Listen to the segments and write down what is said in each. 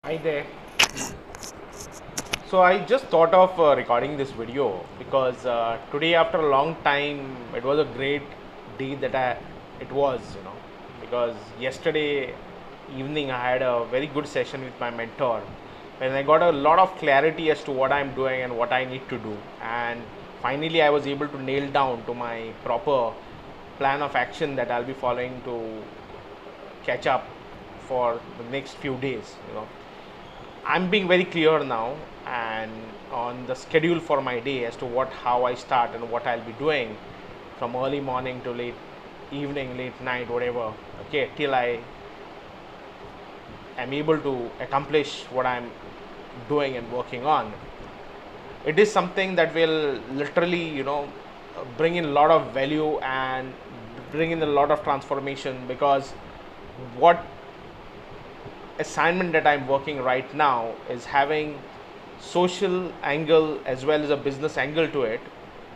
Hi there. So I just thought of recording this video because today, after a long time, it was a great day it was, because yesterday evening I had a very good session with my mentor, and I got a lot of clarity as to what I'm doing and what I need to do, and finally I was able to nail down to my proper plan of action that I'll be following to catch up for the next few days. I'm being very clear now and on the schedule for my day as to how I start and what I'll be doing from early morning to late evening, late night, whatever. Okay, till I am able to accomplish what I'm doing and working on. It is something that will literally, bring in a lot of value and bring in a lot of transformation, because what assignment that I'm working right now is having social angle as well as a business angle to it,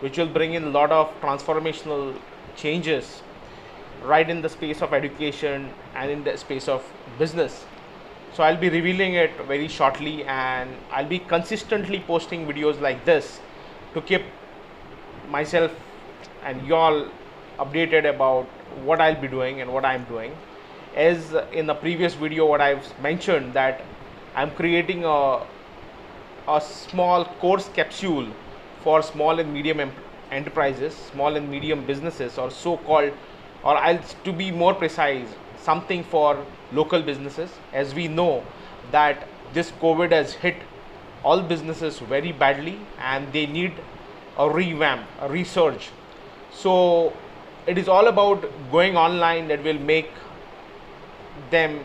which will bring in a lot of transformational changes right in the space of education and in the space of business. So I'll be revealing it very shortly, and I'll be consistently posting videos like this to keep myself and y'all updated about what I'll be doing and what I'm doing. As in the previous video, what I've mentioned, that I'm creating a small course capsule for small and medium enterprises, small and medium businesses, or so-called, or I'll to be more precise, something for local businesses, as we know that this COVID has hit all businesses very badly and they need a revamp, a resurge. So it is all about going online that will make them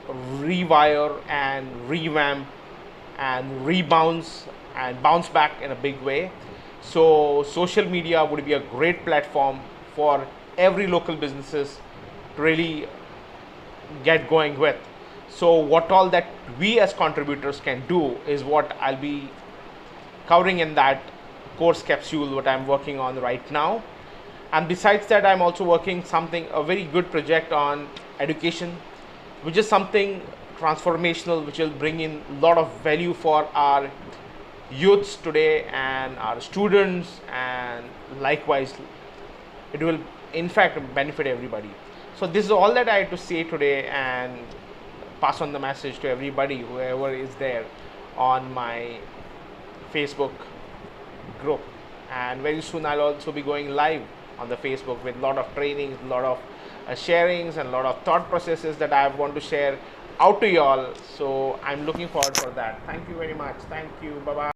rewire and revamp and rebounce and bounce back in a big way. So social media would be a great platform for every local businesses to really get going with. So what all that we as contributors can do is what I'll be covering in that course capsule what I'm working on right now. And besides that, I'm also working a very good project on education, which is something transformational, which will bring in a lot of value for our youths today and our students, and likewise it will in fact benefit everybody. So this is all that I had to say today, and pass on the message to everybody, whoever is there on my Facebook group. And very soon I'll also be going live on the Facebook with a lot of trainings, a lot of sharings, and a lot of thought processes that I want to share out to y'all. So I'm looking forward for that. Thank you very much. Thank you. Bye bye.